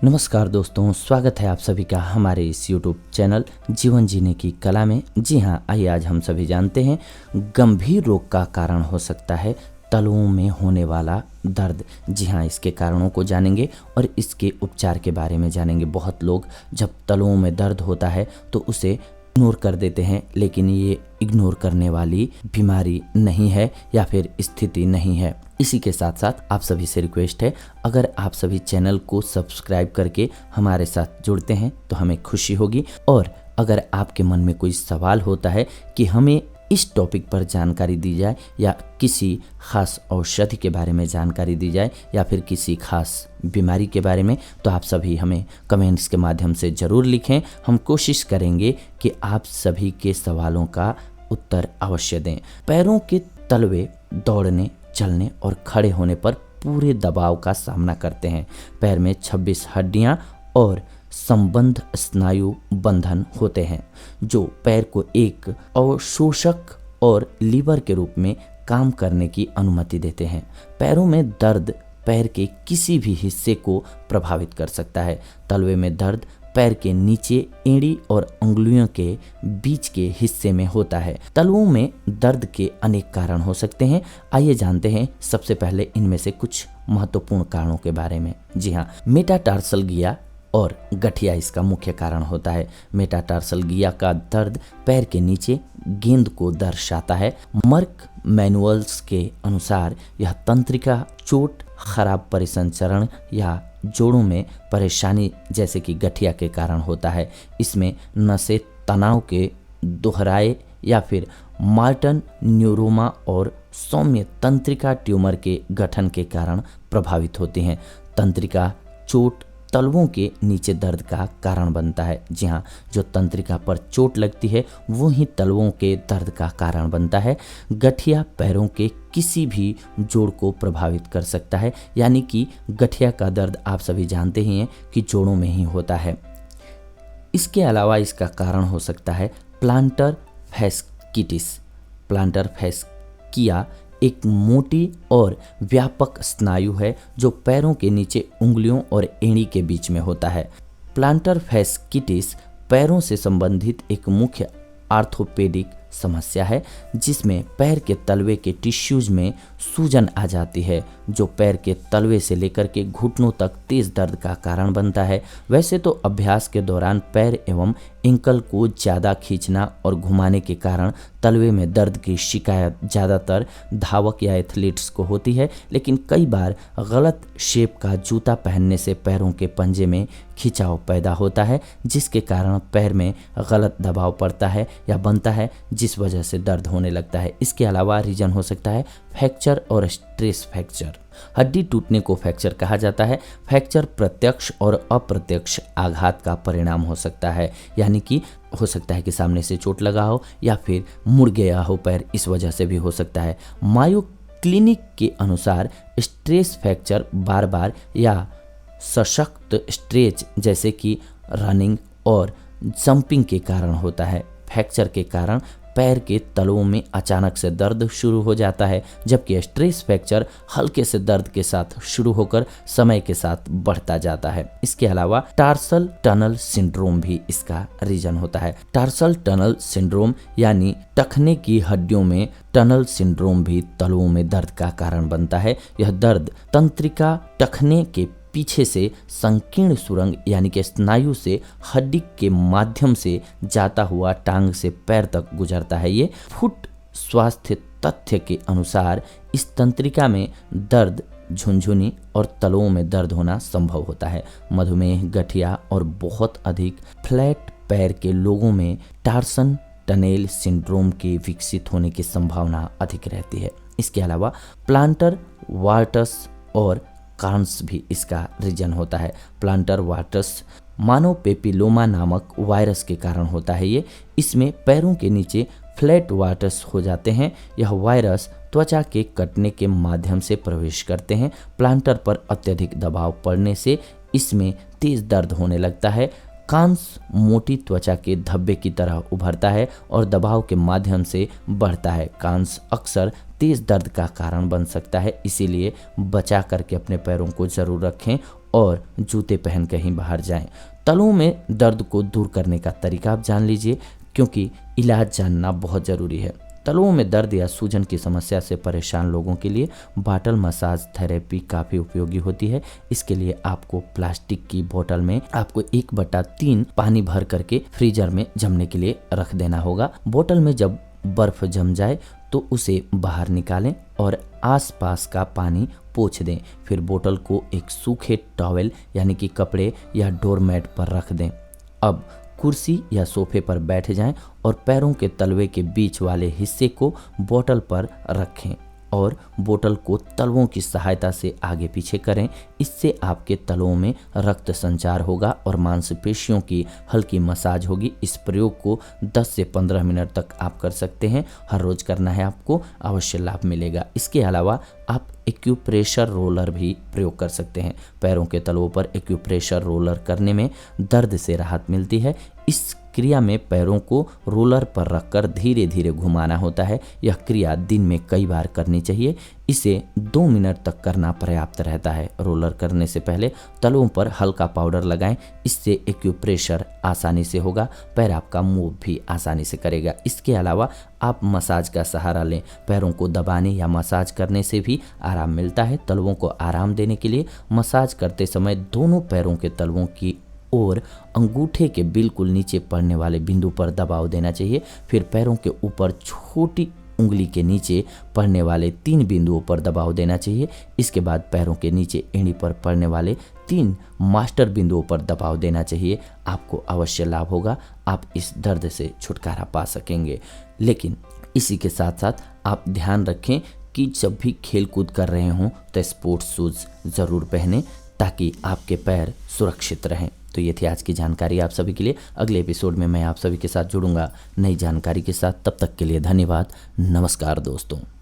नमस्कार दोस्तों, स्वागत है आप सभी का हमारे इस YouTube चैनल जीवन जीने की कला में। जी हाँ, आइए आज हम सभी जानते हैं गंभीर रोग का कारण हो सकता है तलुओं में होने वाला दर्द। जी हाँ, इसके कारणों को जानेंगे और इसके उपचार के बारे में जानेंगे। बहुत लोग जब तलुओं में दर्द होता है तो उसे इग्नोर कर देते हैं, लेकिन ये इग्नोर करने वाली बीमारी नहीं है या फिर स्थिति नहीं है। इसी के साथ साथ आप सभी से रिक्वेस्ट है, अगर आप सभी चैनल को सब्सक्राइब करके हमारे साथ जुड़ते हैं तो हमें खुशी होगी। और अगर आपके मन में कोई सवाल होता है कि हमें इस टॉपिक पर जानकारी दी जाए या किसी खास औषधि के बारे में जानकारी दी जाए या फिर किसी खास बीमारी के बारे में, तो आप सभी हमें कमेंट्स के माध्यम से ज़रूर लिखें। हम कोशिश करेंगे कि आप सभी के सवालों का उत्तर अवश्य दें। पैरों के तलवे दौड़ने, चलने और खड़े होने पर पूरे दबाव का सामना करते हैं। पैर में 26 हड्डियां और संबंध स्नायु बंधन होते हैं जो पैर को एक अवशोषक और लीवर के रूप में काम करने की अनुमति देते हैं। पैरों में दर्द पैर के किसी भी हिस्से को प्रभावित कर सकता है। तलवे में दर्द पैर के नीचे एड़ी और अंगुलियों के बीच के हिस्से में होता है। तलुओं में दर्द के अनेक कारण हो सकते हैं। आइए जानते हैं सबसे पहले इनमें से कुछ महत्वपूर्ण कारणों के बारे में। जी हाँ, मेटाटार्सल गिया और गठिया इसका मुख्य कारण होता है। मेटाटार्सल गिया का दर्द पैर के नीचे गेंद को दर्शाता है। मर्क मैनुअल्स के अनुसार यह तंत्रिका चोट, खराब परिसंचरण या जोड़ों में परेशानी जैसे कि गठिया के कारण होता है। इसमें नसें तनाव के दोहराए या फिर मार्टन न्यूरोमा और सौम्य तंत्रिका ट्यूमर के गठन के कारण प्रभावित होती हैं। तंत्रिका चोट तलवों के नीचे दर्द का कारण बनता है। जी हाँ, जो तंत्रिका पर चोट लगती है वो ही तलवों के दर्द का कारण बनता है। गठिया पैरों के किसी भी जोड़ को प्रभावित कर सकता है, यानी कि गठिया का दर्द आप सभी जानते ही हैं कि जोड़ों में ही होता है। इसके अलावा इसका कारण हो सकता है प्लांटर फैस्किटिस। प्लांटर फैस्किया एक मोटी और व्यापक स्नायु है जो पैरों के नीचे उंगलियों और एड़ी के बीच में होता है। प्लांटर फैस्किटिस पैरों से संबंधित एक मुख्य आर्थोपेडिक समस्या है जिसमें पैर के तलवे के टिश्यूज में सूजन आ जाती है जो पैर के तलवे से लेकर के घुटनों तक तेज दर्द का कारण बनता है। वैसे तो अभ्यास के दौरान पैर एवं एंकल को ज़्यादा खींचना और घुमाने के कारण तलवे में दर्द की शिकायत ज़्यादातर धावक या एथलीट्स को होती है, लेकिन कई बार गलत शेप का जूता पहनने से पैरों के पंजे में खिंचाव पैदा होता है जिसके कारण पैर में गलत दबाव पड़ता है या बनता है जिस वजह से दर्द होने लगता है। इसके अलावा रीजन हो सकता है फ्रैक्चर और स्ट्रेस फ्रैक्चर। हड्डी टूटने को फ्रैक्चर कहा जाता है। फ्रैक्चर प्रत्यक्ष और अप्रत्यक्ष आघात का परिणाम हो सकता है, यानी कि हो सकता है कि सामने से चोट लगा हो या फिर मुड़ गया हो पैर, इस वजह से भी हो सकता है। मायो क्लिनिक के अनुसार स्ट्रेस फ्रैक्चर बार बार या सशक्त स्ट्रेच जैसे कि रनिंग और जंपिंग के कारण होता है। फ्रैक्चर के कारण पैर के तलवों में अचानक से दर्द शुरू हो जाता है, जबकि स्ट्रेस फ्रैक्चर हल्के से दर्द के साथ शुरू होकर समय के साथ बढ़ता जाता है। इसके अलावा टार्सल टनल सिंड्रोम भी इसका रीजन होता है। टार्सल टनल सिंड्रोम यानी टखने की हड्डियों में टनल सिंड्रोम भी तलवों में दर्द का कारण बनता है। यह दर्द तंत्रिका टखने के पीछे से संकीर्ण सुरंग यानी कि स्नायु से हड्डी के माध्यम से जाता हुआ टांग से पैर तक गुजरता है। ये फुट स्वास्थ्य तथ्य के अनुसार इस तंत्रिका में दर्द, झुनझुनी और तलवों में दर्द होना संभव होता है। मधुमेह, गठिया और बहुत अधिक फ्लैट पैर के लोगों में टार्सन टनेल सिंड्रोम के विकसित होने की संभावना अधिक रहती है। इसके अलावा प्लांटर वार्टस और कार्न्स भी इसका रीजन होता है। प्लांटर वार्टस मानव पेपिलोमा नामक वायरस के कारण होता है। इसमें पैरों के नीचे फ्लैट वार्टस हो जाते हैं। यह वायरस त्वचा के कटने के माध्यम से प्रवेश करते हैं। प्लांटर पर अत्यधिक दबाव पड़ने से इसमें तेज दर्द होने लगता है। कांस मोटी त्वचा के धब्बे की तरह उभरता है और दबाव के माध्यम से बढ़ता है। कांस अक्सर तेज दर्द का कारण बन सकता है, इसीलिए बचा करके अपने पैरों को जरूर रखें और जूते पहन कर ही बाहर जाएं। तलुओं में दर्द को दूर करने का तरीका आप जान लीजिए, क्योंकि इलाज जानना बहुत ज़रूरी है। तलुओं में दर्द या सूजन की समस्या से परेशान लोगों के लिए बॉटल मसाज थेरेपी काफ़ी उपयोगी होती है। इसके लिए आपको प्लास्टिक की बोतल में आपको 1/3 पानी भर करके फ्रीजर में जमने के लिए रख देना होगा। बोतल में जब बर्फ जम जाए तो उसे बाहर निकालें और आसपास का पानी पोंछ दें। फिर बोतल को एक सूखे टॉवेल यानी कि कपड़े या डोरमैट पर रख दें। अब कुर्सी या सोफे पर बैठ जाएं और पैरों के तलवे के बीच वाले हिस्से को बोतल पर रखें और बोतल को तलवों की सहायता से आगे पीछे करें। इससे आपके तलवों में रक्त संचार होगा और मांसपेशियों की हल्की मसाज होगी। इस प्रयोग को 10 से 15 मिनट तक आप कर सकते हैं। हर रोज करना है आपको, अवश्य लाभ मिलेगा। इसके अलावा आप एक्यूप्रेशर रोलर भी प्रयोग कर सकते हैं। पैरों के तलवों पर एक्यूप्रेशर रोलर करने में दर्द से राहत मिलती है। इस क्रिया में पैरों को रोलर पर रखकर धीरे धीरे घुमाना होता है। यह क्रिया दिन में कई बार करनी चाहिए। इसे 2 मिनट तक करना पर्याप्त रहता है। रोलर करने से पहले तलवों पर हल्का पाउडर लगाएं। इससे एक्यूप्रेशर आसानी से होगा, पैर आपका मूव भी आसानी से करेगा। इसके अलावा आप मसाज का सहारा लें। पैरों को दबाने या मसाज करने से भी आराम मिलता है। तलवों को आराम देने के लिए मसाज करते समय दोनों पैरों के तलवों की और अंगूठे के बिल्कुल नीचे पड़ने वाले बिंदु पर दबाव देना चाहिए। फिर पैरों के ऊपर छोटी उंगली के नीचे पड़ने वाले 3 बिंदुओं पर दबाव देना चाहिए। इसके बाद पैरों के नीचे एड़ी पर पड़ने वाले 3 मास्टर बिंदुओं पर दबाव देना चाहिए। आपको अवश्य लाभ होगा, आप इस दर्द से छुटकारा पा सकेंगे। लेकिन इसी के साथ साथ आप ध्यान रखें कि जब भी खेल कूद कर रहे हों तो स्पोर्ट्स शूज़ ज़रूर पहनें ताकि आपके पैर सुरक्षित रहें। तो ये थी आज की जानकारी आप सभी के लिए। अगले एपिसोड में मैं आप सभी के साथ जुड़ूंगा नई जानकारी के साथ। तब तक के लिए धन्यवाद। नमस्कार दोस्तों।